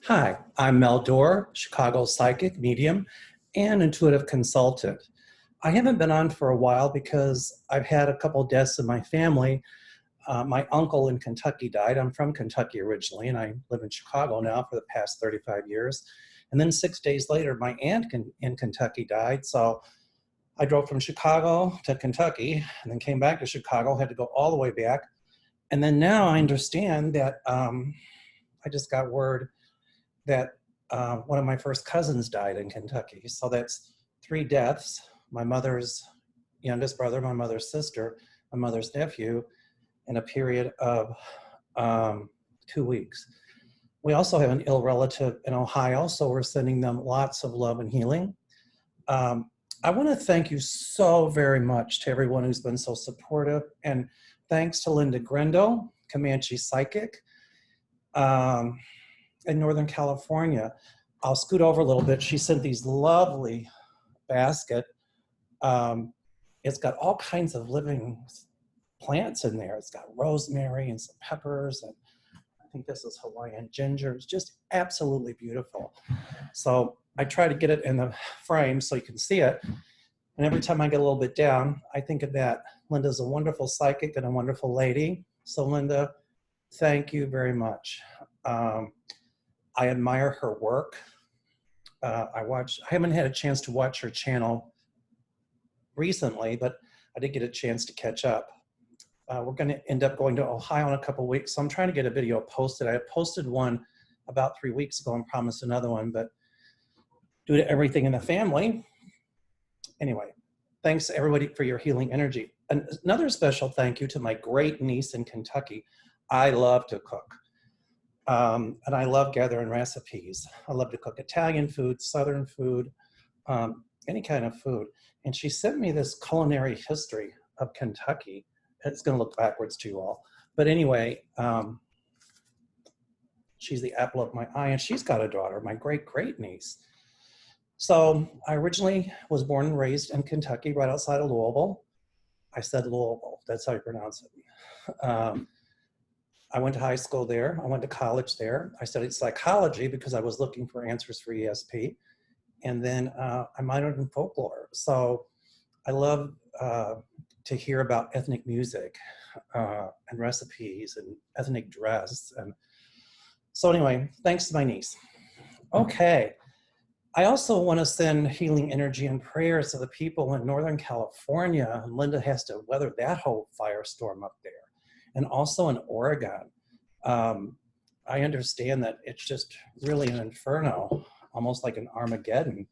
Hi, I'm Mel Doerr, Chicago psychic, medium, and intuitive consultant. I haven't been on for a while because I've had a couple deaths in my family. My uncle in Kentucky died. I'm from Kentucky originally, and I live in Chicago now for the past 35 years. And then 6 days later, my aunt in Kentucky died. So I drove from Chicago to Kentucky and then came back to Chicago, had to go all the way back. And then now I understand that I just got word that one of my first cousins died in Kentucky. So that's three deaths: my mother's youngest brother, my mother's sister, my mother's nephew, in a period of 2 weeks. We also have an ill relative in Ohio, so we're sending them lots of love and healing. I want to thank you so very much to everyone who's been so supportive, and thanks to Linda Grendo, Comanche Psychic, in Northern California. I'll scoot over a little bit. She sent these lovely basket. It's got all kinds of living plants in there. It's got rosemary and some peppers, and I think this is Hawaiian ginger. It's just absolutely beautiful. So I try to get it in the frame so you can see it. And every time I get a little bit down, I think of that. Linda's a wonderful psychic and a wonderful lady. So Linda, thank you very much. I admire her work. I haven't had a chance to watch her channel recently, but I did get a chance to catch up. We're going to end up going to Ohio in a couple weeks, so I'm trying to get a video posted. I posted one about 3 weeks ago and promised another one, but due to everything in the family, anyway, thanks everybody for your healing energy. And another special thank you to my great niece in Kentucky. I love to cook. And I love gathering recipes. I love to cook Italian food, Southern food, any kind of food. And she sent me this culinary history of Kentucky. It's going to look backwards to you all. But anyway, she's the apple of my eye, and she's got a daughter, my great niece. So I originally was born and raised in Kentucky, right outside of Louisville. I said Louisville, that's how you pronounce it. I went to high school there. I went to college there. I studied psychology because I was looking for answers for ESP. And then I minored in folklore. So I love to hear about ethnic music and recipes and ethnic dress. And so anyway, thanks to my niece. Okay. I also want to send healing energy and prayers to the people in Northern California. Linda has to weather that whole firestorm up there. And also in Oregon. I understand that it's just really an inferno, almost like an Armageddon.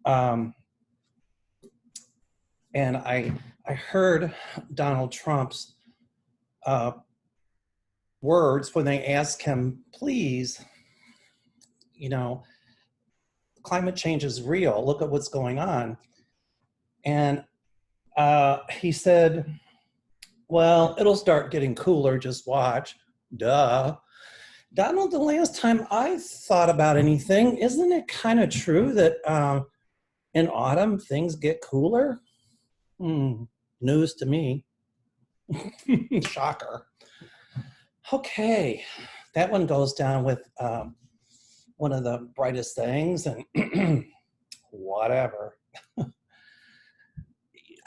And I heard Donald Trump's words when they asked him, please, climate change is real. Look at what's going on. And he said, well, it'll start getting cooler, just watch. Duh. Donald, the last time I thought about anything, isn't it kind of true that in autumn things get cooler? News to me. Shocker. Okay, that one goes down with one of the brightest things, and whatever.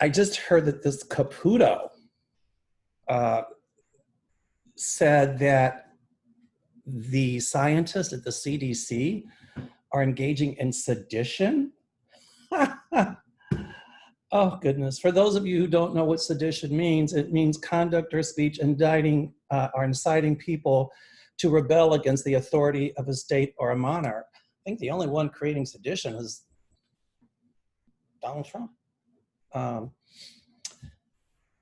I just heard that this Caputo said that the scientists at the CDC are engaging in sedition. Oh, goodness. For those of you who don't know what sedition means, it means conduct or speech inciting people to rebel against the authority of a state or a monarch. I think the only one creating sedition is Donald Trump.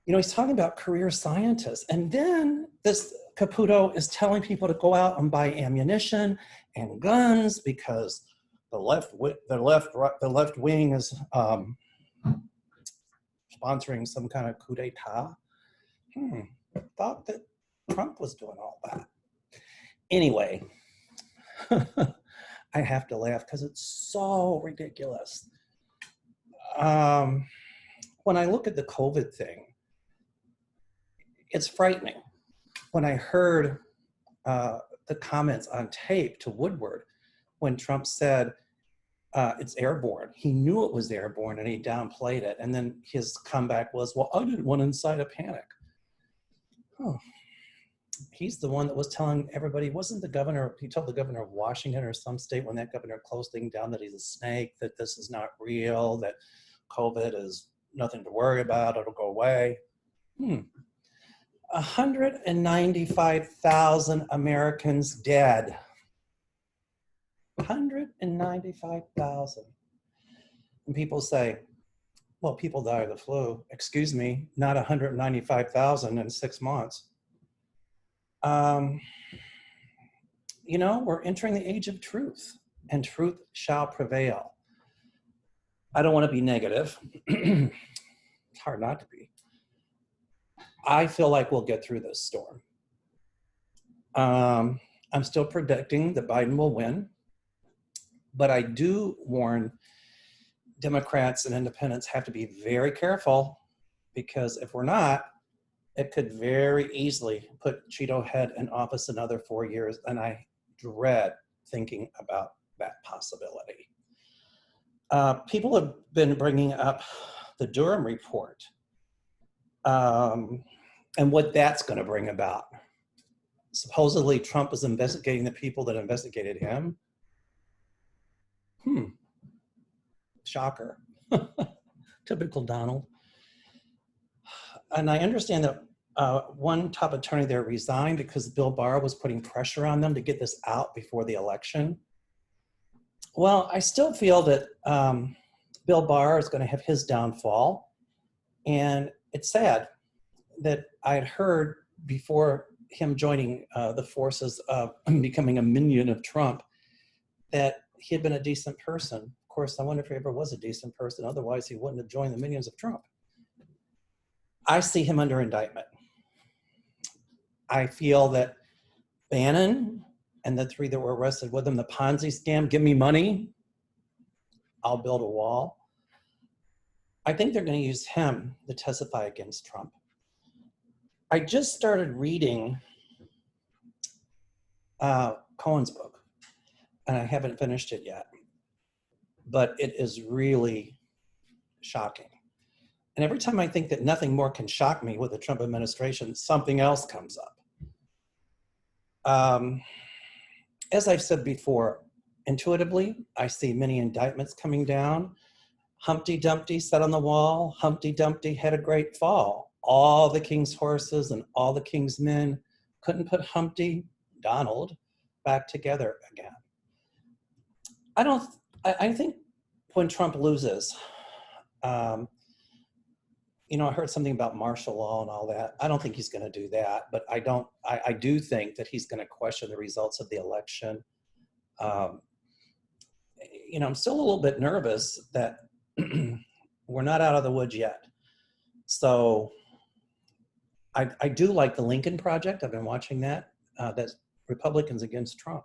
He's talking about career scientists. And then this Caputo is telling people to go out and buy ammunition and guns because the left wing is sponsoring some kind of coup d'etat. Thought that Trump was doing all that. Anyway, I have to laugh because it's so ridiculous. When I look at the COVID thing, it's frightening. When I heard the comments on tape to Woodward when Trump said it's airborne. He knew it was airborne and he downplayed it. And then his comeback was, well, I didn't want to incite a panic. Oh, he's the one that was telling everybody, wasn't the governor, he told the governor of Washington or some state when that governor closed things down that he's a snake, that this is not real, that COVID is nothing to worry about, it'll go away. 195,000 Americans dead. 195,000. And people say, well, people die of the flu. Excuse me, not 195,000 in 6 months. You know, we're entering the age of truth, and truth shall prevail. I don't want to be negative. It's hard not to be. I feel like we'll get through this storm. I'm still predicting that Biden will win, but I do warn Democrats and independents have to be very careful, because if we're not, it could very easily put Cheeto Head in office another 4 years, and I dread thinking about that possibility. People have been bringing up the Durham Report and what that's going to bring about. Supposedly, Trump is investigating the people that investigated him. Shocker. Typical Donald. And I understand that one top attorney there resigned because Bill Barr was putting pressure on them to get this out before the election. Well, I still feel that Bill Barr is going to have his downfall. And it's sad that I had heard before him joining the forces of becoming a minion of Trump that he had been a decent person. Of course, I wonder if he ever was a decent person. Otherwise, he wouldn't have joined the minions of Trump. I see him under indictment. I feel that Bannon and the 3 that were arrested with him, the Ponzi scam, give me money, I'll build a wall. I think they're going to use him to testify against Trump. I just started reading Cohen's book, and I haven't finished it yet, but it is really shocking. And every time I think that nothing more can shock me with the Trump administration, something else comes up. As I've said before, intuitively, I see many indictments coming down. Humpty Dumpty sat on the wall. Humpty Dumpty had a great fall. All the king's horses and all the king's men couldn't put Humpty, Donald, back together again. I think when Trump loses, you know, I heard something about martial law and all that. I don't think he's going to do that, but I do think that he's going to question the results of the election. You know, I'm still a little bit nervous that we're not out of the woods yet. So I do like the Lincoln Project. I've been watching that. That's Republicans against Trump.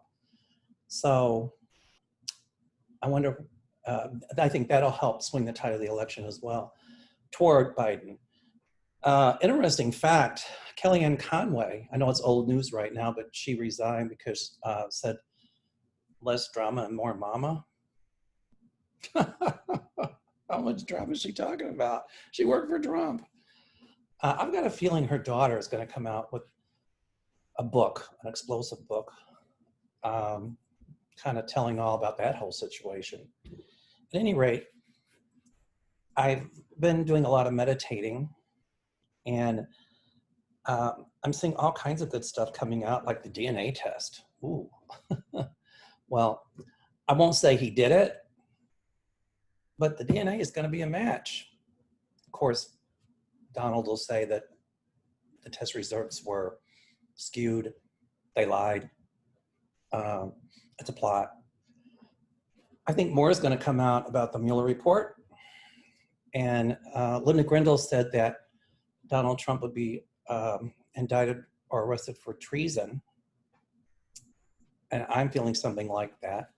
So I wonder, I think that'll help swing the tide of the election as well toward Biden. Interesting fact, Kellyanne Conway, I know it's old news right now, but she resigned because said less drama and more mama. How much drama is she talking about? She worked for Trump. I've got a feeling her daughter is going to come out with a book, an explosive book, kind of telling all about that whole situation. At any rate, I've been doing a lot of meditating, and I'm seeing all kinds of good stuff coming out, like the DNA test. Ooh. Well, I won't say he did it, but the DNA is going to be a match. Of course, Donald will say that the test results were skewed, they lied. It's a plot. I think more is going to come out about the Mueller report. And Linda Grindle said that Donald Trump would be indicted or arrested for treason. And I'm feeling something like that.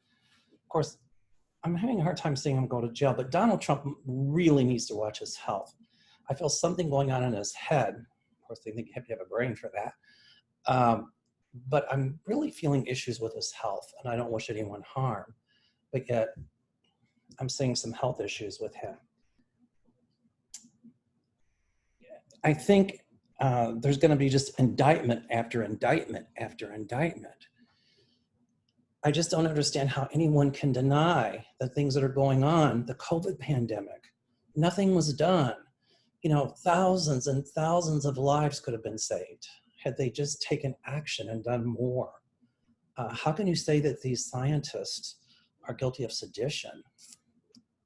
Of course, I'm having a hard time seeing him go to jail, but Donald Trump really needs to watch his health. I feel something going on in his head. Of course, they think you have to have a brain for that. but I'm really feeling issues with his health, and I don't wish anyone harm, but yet I'm seeing some health issues with him. I think there's going to be just indictment after indictment after indictment. I just don't understand how anyone can deny the things that are going on. The COVID pandemic, nothing was done. You know, thousands and thousands of lives could have been saved had they just taken action and done more. How can you say that these scientists are guilty of sedition?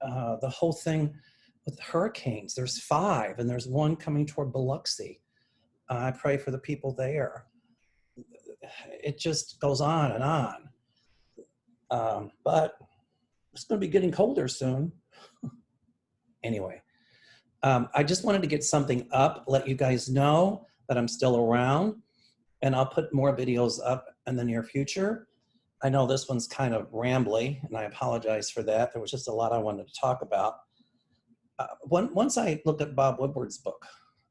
The whole thing with hurricanes, there's 5 and there's one coming toward Biloxi. I pray for the people there. It just goes on and on. But it's going to be getting colder soon. Anyway, I just wanted to get something up, let you guys know that I'm still around, and I'll put more videos up in the near future. I know this one's kind of rambly, and I apologize for that. There was just a lot I wanted to talk about. Once I look at Bob Woodward's book,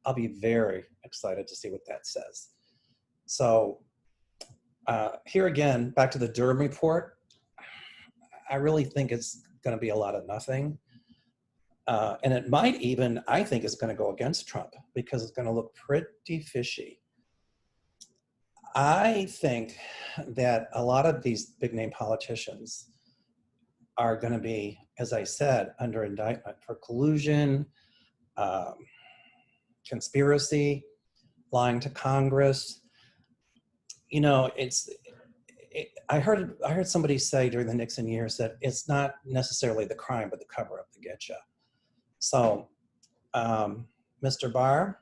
I'll be very excited to see what that says. So here again, back to the Durham Report, I really think it's going to be a lot of nothing. And it might even, I think, is going to go against Trump because it's going to look pretty fishy. I think that a lot of these big name politicians are going to be, as I said, under indictment for collusion, conspiracy, lying to Congress. You know, I heard somebody say during the Nixon years that it's not necessarily the crime, but the cover up to get you. So, Mr. Barr,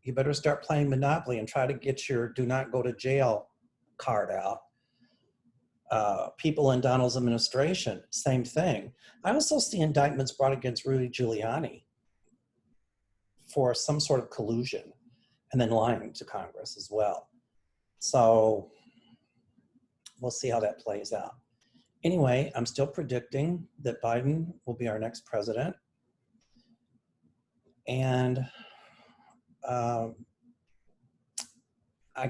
you better start playing Monopoly and try to get your do not go to jail card out. People in Donald's administration, same thing. I also see indictments brought against Rudy Giuliani for some sort of collusion and then lying to Congress as well. So we'll see how that plays out. Anyway, I'm still predicting that Biden will be our next president. And I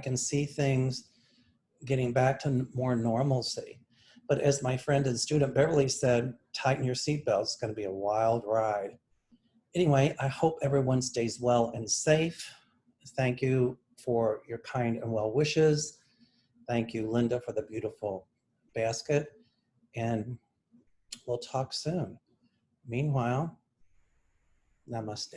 can see things getting back to more normalcy. But as my friend and student Beverly said, tighten your seatbelts. It's going to be a wild ride. Anyway, I hope everyone stays well and safe. Thank you for your kind and well wishes. Thank you, Linda, for the beautiful basket. And we'll talk soon. Meanwhile, namaste.